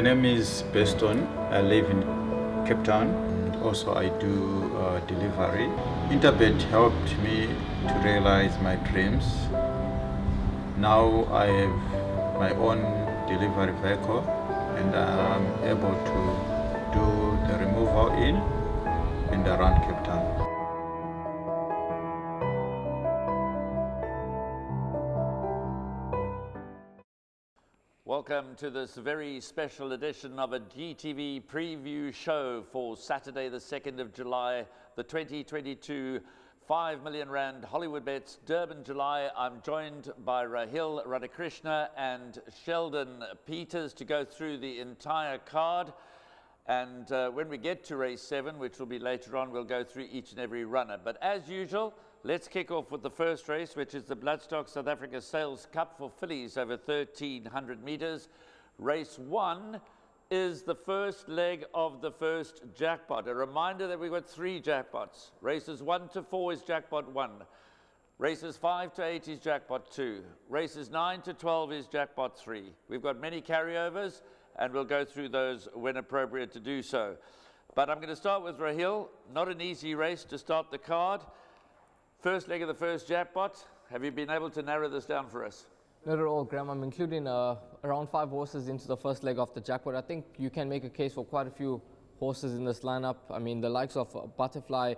name is Beston. I live in Cape Town. Also, I do delivery. Interbet helped me to realize my dreams. Now I have my own delivery vehicle and I'm able to do the removal in and around Cape Town. Welcome to this very special edition of a GTV Preview Show for Saturday the 2nd of July, the 2022 5 million rand Hollywoodbets Durban July. I'm joined by Rahil Radhakrishna and Sheldon Peters to go through the entire card. And when we get to race 7, which will be later on, we'll go through each and every runner. But as usual, let's kick off with the first race, which is the Bloodstock South Africa Sales Cup for fillies over 1,300 meters. Race 1 is the first leg of the first jackpot. A reminder that we've got 3 jackpots. Races 1 to 4 is jackpot 1. Races 5 to 8 is jackpot 2. Races 9 to 12 is jackpot 3. We've got many carryovers, and we'll go through those when appropriate to do so. But I'm going to start with Rahil. Not an easy race to start the card. First leg of the first jackpot. Have you been able to narrow this down for us? Not at all, Graham. I'm including around 5 horses into the first leg of the jackpot. I think you can make a case for quite a few horses in this lineup. I mean, the likes of Butterfly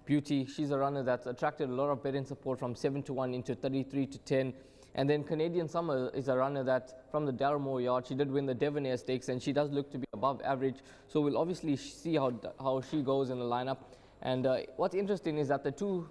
Beauty. She's a runner that's attracted a lot of betting support from 7-1 into 33-10. And then Canadian Summer is a runner that from the Darramore yard, she did win the Devonair Stakes and she does look to be above average. So we'll obviously see how she goes in the lineup. And what's interesting is that the two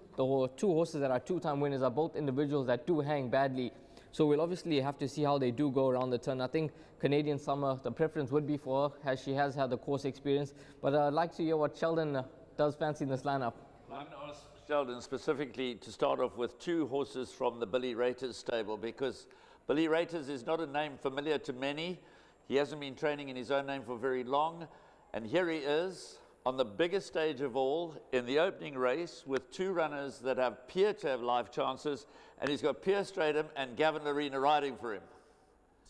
horses that are 2-time winners are both individuals that do hang badly. So we'll obviously have to see how they do go around the turn. I think Canadian Summer, the preference would be for her, as she has had the course experience. But I'd like to hear what Sheldon does fancy in this lineup. I'm going to ask Sheldon specifically to start off with 2 horses from the Billy Raters stable, because Billy Raters is not a name familiar to many. He hasn't been training in his own name for very long. And here he is on the biggest stage of all in the opening race with 2 runners that appear to have life chances, and he's got Pierre Stratham and Gavin Lorena riding for him.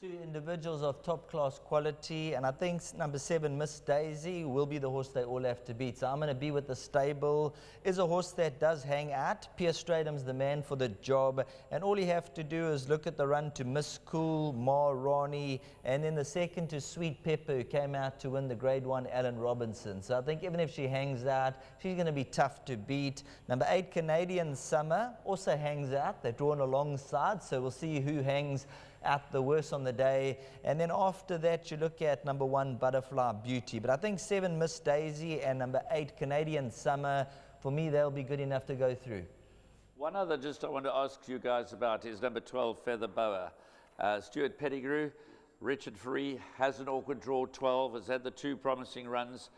2 individuals of top-class quality, and I think number 7, Miss Daisy, will be the horse they all have to beat. So I'm going to be with the stable. Is a horse that does hang out. Pierre Stratham's the man for the job, and all you have to do is look at the run to Miss Cool, Ma Ronnie, and then the second to Sweet Pepper, who came out to win the Grade 1 Alan Robinson. So I think even if she hangs out, she's going to be tough to beat. Number 8, Canadian Summer, also hangs out. They're drawn alongside, so we'll see who hangs out the worst on the day. And then after that, you look at number 1, Butterfly Beauty. But I think 7, Miss Daisy, and number 8, Canadian Summer, for me, they'll be good enough to go through. One other just I want to ask you guys about is number 12, Feather Boa. Stuart Pettigrew, Richard Free has an awkward draw 12, has had the 2 promising runs.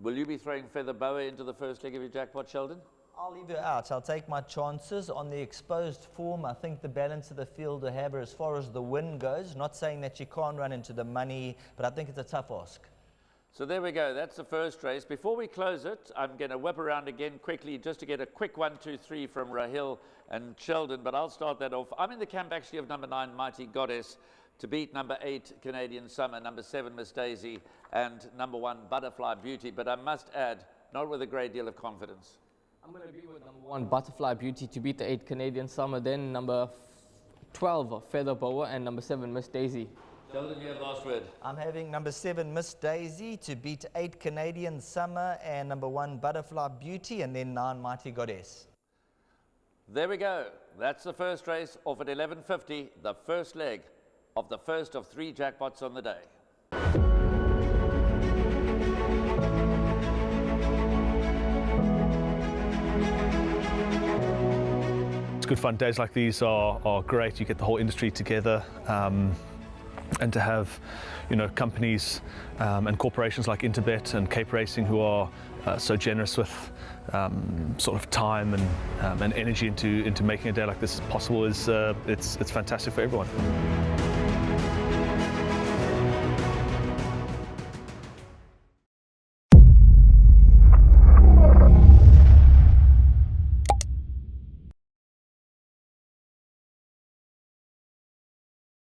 Will you be throwing Feather Boa into the first leg of your jackpot, Sheldon? I'll leave her out. I'll take my chances on the exposed form. I think the balance of the field will have her as far as the win goes. Not saying that she can't run into the money, but I think it's a tough ask. So there we go. That's the first race. Before we close it, I'm going to whip around again quickly just to get a quick 1, 2, 3 from Rahil and Sheldon, but I'll start that off. I'm in the camp actually of number 9, Mighty Goddess, to beat number 8, Canadian Summer, number 7, Miss Daisy, and number 1, Butterfly Beauty. But I must add, not with a great deal of confidence. I'm going to be with number 1, Butterfly Beauty, to beat the 8, Canadian Summer, then number 12, Feather Boa, and number 7, Miss Daisy. Sheldon, you have last word. I'm having number 7, Miss Daisy, to beat 8, Canadian Summer, and number 1, Butterfly Beauty, and then 9, Mighty Goddess. There we go. That's the first race off at 11:50, the first leg of the first of 3 jackpots on the day. It's good fun. Days like these are great. You get the whole industry together, and to have, companies and corporations like Interbet and Cape Racing who are so generous with sort of time and energy into making a day like this possible is it's fantastic for everyone.